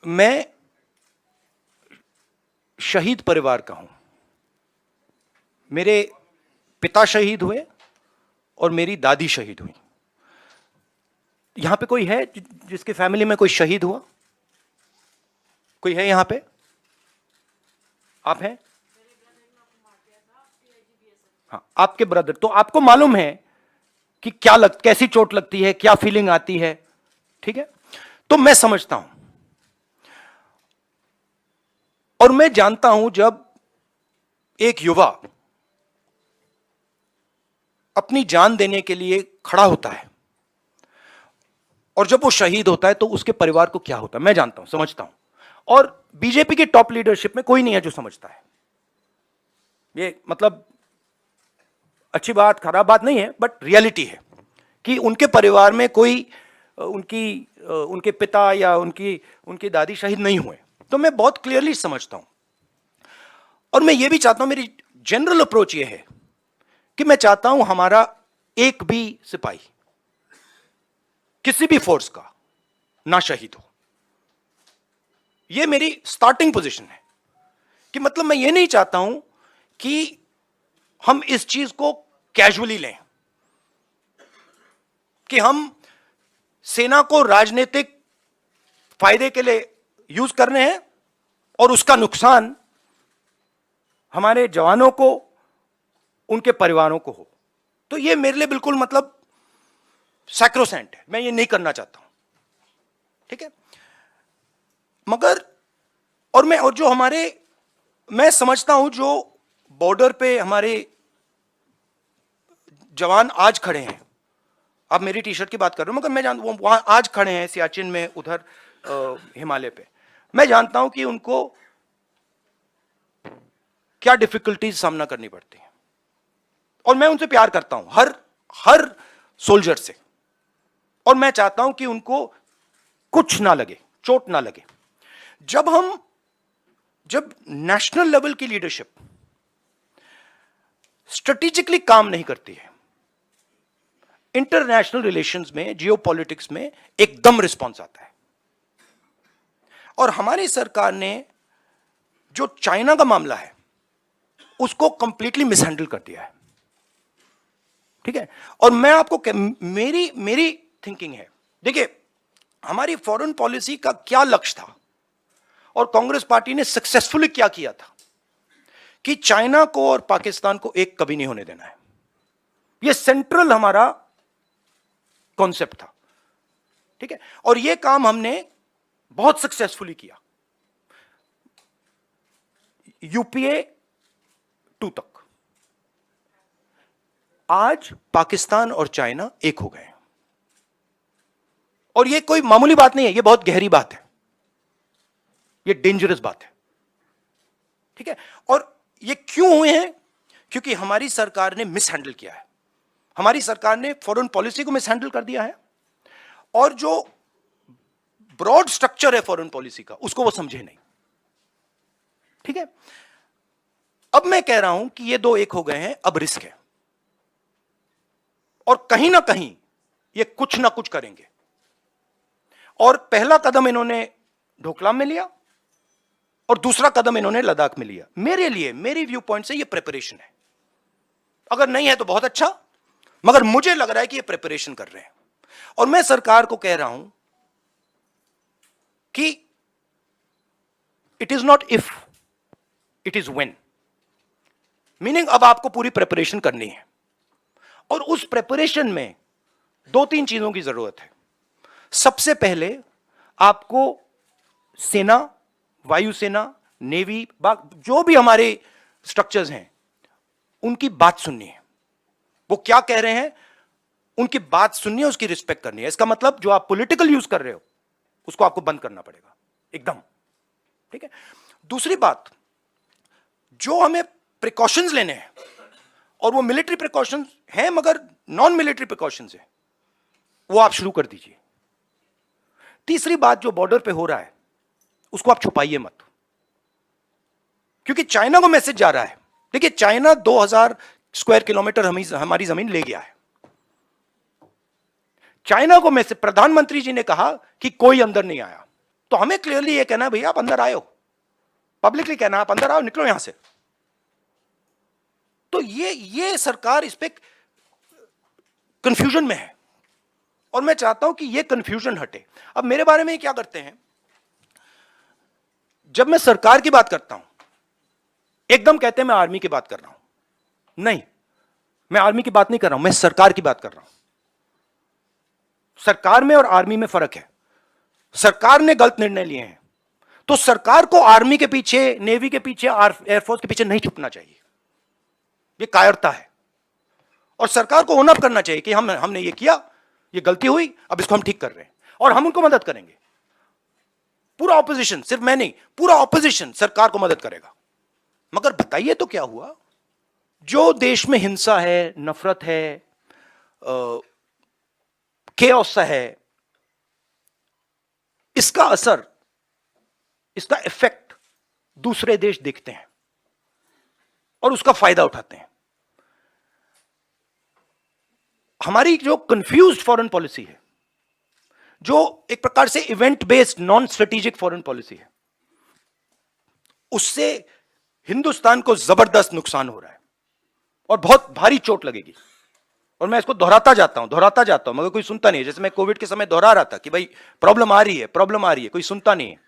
मैं शहीद परिवार का हूं। मेरे पिता शहीद हुए और मेरी दादी शहीद हुई। यहां पे कोई है जिसके फैमिली में कोई शहीद हुआ? कोई है यहां पे? आप हैं? हाँ, आपके ब्रदर। तो आपको मालूम है कि कैसी चोट लगती है, क्या फीलिंग आती है। ठीक है, तो मैं समझता हूं और मैं जानता हूं जब एक युवा अपनी जान देने के लिए खड़ा होता है और जब वो शहीद होता है तो उसके परिवार को क्या होता है, मैं जानता हूं, समझता हूं। और बीजेपी के टॉप लीडरशिप में कोई नहीं है जो समझता है। ये मतलब अच्छी बात खराब बात नहीं है, बट रियलिटी है कि उनके परिवार में कोई उनके पिता या उनकी दादी शहीद नहीं हुए। तो मैं बहुत क्लियरली समझता हूं और मैं ये भी चाहता हूं, मेरी जनरल अप्रोच ये है कि मैं चाहता हूं हमारा एक भी सिपाही किसी भी फोर्स का ना शहीद हो। यह मेरी स्टार्टिंग पोजीशन है कि मतलब मैं ये नहीं चाहता हूं कि हम इस चीज को कैजुअली लें कि हम सेना को राजनीतिक फायदे के लिए यूज कर रहे हैं और उसका नुकसान हमारे जवानों को, उनके परिवारों को हो। तो यह मेरे लिए बिल्कुल मतलब सैक्रोसेंट है, मैं ये नहीं करना चाहता हूं। ठीक है, मगर और जो मैं समझता हूं जो बॉर्डर पे हमारे जवान आज खड़े हैं, आप मेरी टी शर्ट की बात कर रहे हो, मगर मैं जानता हूं वहां आज खड़े हैं सियाचिन में, उधर हिमालय पे। मैं जानता हूं कि उनको क्या डिफिकल्टीज सामना करनी पड़ती है और मैं उनसे प्यार करता हूं, हर सोल्जर से। और मैं चाहता हूं कि उनको कुछ ना लगे, चोट ना लगे। जब नेशनल लेवल की लीडरशिप स्ट्रेटेजिकली काम नहीं करती है, इंटरनेशनल रिलेशंस में, जियोपॉलिटिक्स में एकदम रिस्पॉन्स आता है। और हमारी सरकार ने जो चाइना का मामला है उसको कंप्लीटली मिसहैंडल कर दिया है। ठीक है, और मैं आपको मेरी थिंकिंग है, देखिए हमारी फॉरेन पॉलिसी का क्या लक्ष्य था और कांग्रेस पार्टी ने सक्सेसफुली क्या किया था कि चाइना को और पाकिस्तान को एक कभी नहीं होने देना है। यह सेंट्रल हमारा कॉन्सेप्ट था। ठीक है, और यह काम हमने बहुत सक्सेसफुली किया, यूपीए 2 तक। आज पाकिस्तान और चाइना एक हो गए और यह कोई मामूली बात नहीं है, यह बहुत गहरी बात है, यह डेंजरस बात है। ठीक है, और ये क्यों हुए हैं? क्योंकि हमारी सरकार ने मिसहैंडल किया है, हमारी सरकार ने फॉरेन पॉलिसी को मिसहैंडल कर दिया है और जो ब्रॉड स्ट्रक्चर है फॉरेन पॉलिसी का उसको वो समझे नहीं। ठीक है, अब मैं कह रहा हूं कि ये दो एक हो गए हैं, अब रिस्क है और कहीं ना कहीं ये कुछ ना कुछ करेंगे। और पहला कदम इन्होंने डोकलाम में लिया और दूसरा कदम इन्होंने लद्दाख में लिया। मेरे लिए, मेरी व्यू पॉइंट से ये प्रिपरेशन है। अगर नहीं है तो बहुत अच्छा, मगर मुझे लग रहा है कि ये प्रिपरेशन कर रहे हैं। और मैं सरकार को कह रहा हूं कि it is not if, it is when. Meaning अब आपको पूरी प्रिपरेशन करनी है और उस प्रिपरेशन में 2-3 चीजों की जरूरत है। सबसे पहले आपको सेना, वायुसेना, नेवी, जो भी हमारे स्ट्रक्चर्स हैं उनकी बात सुननी है। वो क्या कह रहे हैं उनकी बात सुननी है, उसकी रिस्पेक्ट करनी है। इसका मतलब जो आप पॉलिटिकल यूज कर रहे हो उसको आपको बंद करना पड़ेगा एकदम। ठीक है, दूसरी बात, जो हमें प्रिकॉशंस लेने हैं और वो मिलिट्री प्रिकॉशंस हैं मगर नॉन मिलिट्री प्रिकॉशंस हैं, वो आप शुरू कर दीजिए। तीसरी बात, जो बॉर्डर पे हो रहा है उसको आप छुपाइए मत, क्योंकि चाइना को मैसेज जा रहा है। देखिए, चाइना 2000 स्क्वायर किलोमीटर हमारी जमीन ले गया है। चाइना को मैसेज, प्रधानमंत्री जी ने कहा कि कोई अंदर नहीं आया, तो हमें क्लियरली ये कहना है भैया आप अंदर आए हो, पब्लिकली कहना आप अंदर आओ, निकलो यहां से। तो ये सरकार इस पे कंफ्यूजन में है और मैं चाहता हूं कि ये कंफ्यूजन हटे। अब मेरे बारे में क्या करते हैं, जब मैं सरकार की बात करता हूं एकदम कहते हैं मैं आर्मी की बात कर रहा हूं। नहीं, मैं आर्मी की बात नहीं कर रहा हूं, मैं सरकार की बात कर रहा हूं। सरकार में और आर्मी में फर्क है। सरकार ने गलत निर्णय लिए हैं तो सरकार को आर्मी के पीछे, नेवी के पीछे, एयरफोर्स के पीछे नहीं छुपना चाहिए, ये कायरता है। और सरकार को ओनअप करना चाहिए कि हमने ये किया, ये गलती हुई, अब इसको हम ठीक कर रहे हैं और हम उनको मदद करेंगे। पूरा ऑपोजिशन, सिर्फ मैं नहीं, पूरा ऑपोजिशन सरकार को मदद करेगा। मगर बताइए तो क्या हुआ, जो देश में हिंसा है, नफरत है, केओस है, इसका असर, इसका इफेक्ट दूसरे देश देखते हैं और उसका फायदा उठाते हैं। हमारी जो कंफ्यूज्ड फॉरेन पॉलिसी है, जो एक प्रकार से event based non strategic foreign policy है, उससे हिंदुस्तान को जबरदस्त नुकसान हो रहा है और बहुत भारी चोट लगेगी। और मैं इसको दोहराता जाता हूं मगर कोई सुनता नहीं है। जैसे मैं कोविड के समय दोहरा रहा था कि भाई प्रॉब्लम आ रही है, कोई सुनता नहीं है।